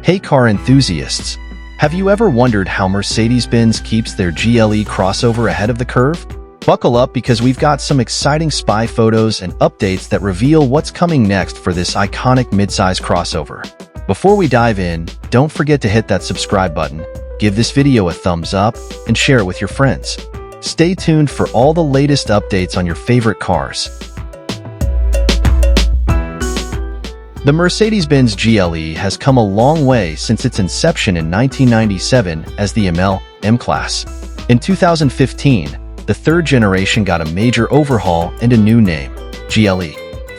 Hey car enthusiasts! Have you ever wondered how Mercedes-Benz keeps their GLE crossover ahead of the curve? Buckle up because we've got some exciting spy photos and updates that reveal what's coming next for this iconic midsize crossover. Before we dive in, don't forget to hit that subscribe button, give this video a thumbs up, and share it with your friends. Stay tuned for all the latest updates on your favorite cars. The Mercedes-Benz GLE has come a long way since its inception in 1997 as the M-Class. In 2015, the third generation got a major overhaul and a new name, GLE.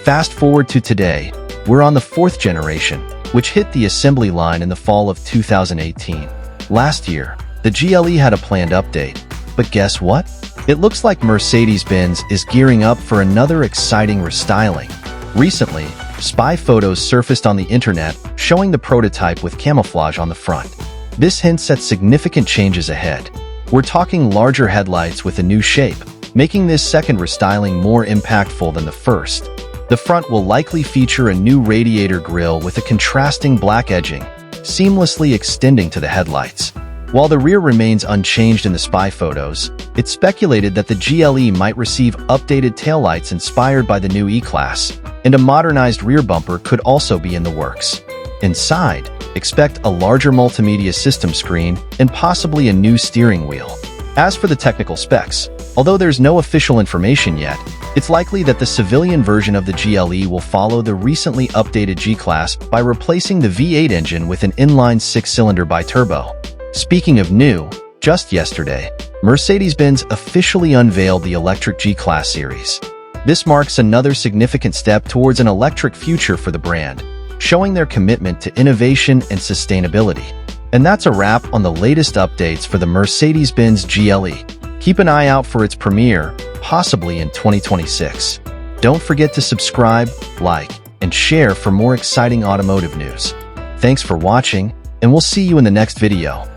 Fast forward to today, we're on the fourth generation, which hit the assembly line in the fall of 2018. Last year, the GLE had a planned update, but guess what? It looks like Mercedes-Benz is gearing up for another exciting restyling. Recently, spy photos surfaced on the internet showing the prototype with camouflage on the front. This hints at significant changes ahead. We're talking larger headlights with a new shape, making this second restyling more impactful than the first. The front will likely feature a new radiator grille with a contrasting black edging, seamlessly extending to the headlights. While the rear remains unchanged in the spy photos, it's speculated that the GLE might receive updated taillights inspired by the new E-Class, and a modernized rear bumper could also be in the works. Inside, expect a larger multimedia system screen and possibly a new steering wheel. As for the technical specs, although there's no official information yet, it's likely that the civilian version of the GLE will follow the recently updated G-Class by replacing the V8 engine with an inline six-cylinder biturbo. Speaking of new, just yesterday, Mercedes-Benz officially unveiled the electric G-Class series. This marks another significant step towards an electric future for the brand, showing their commitment to innovation and sustainability. And that's a wrap on the latest updates for the Mercedes-Benz GLE. Keep an eye out for its premiere, possibly in 2026. Don't forget to subscribe, like, and share for more exciting automotive news. Thanks for watching, and we'll see you in the next video.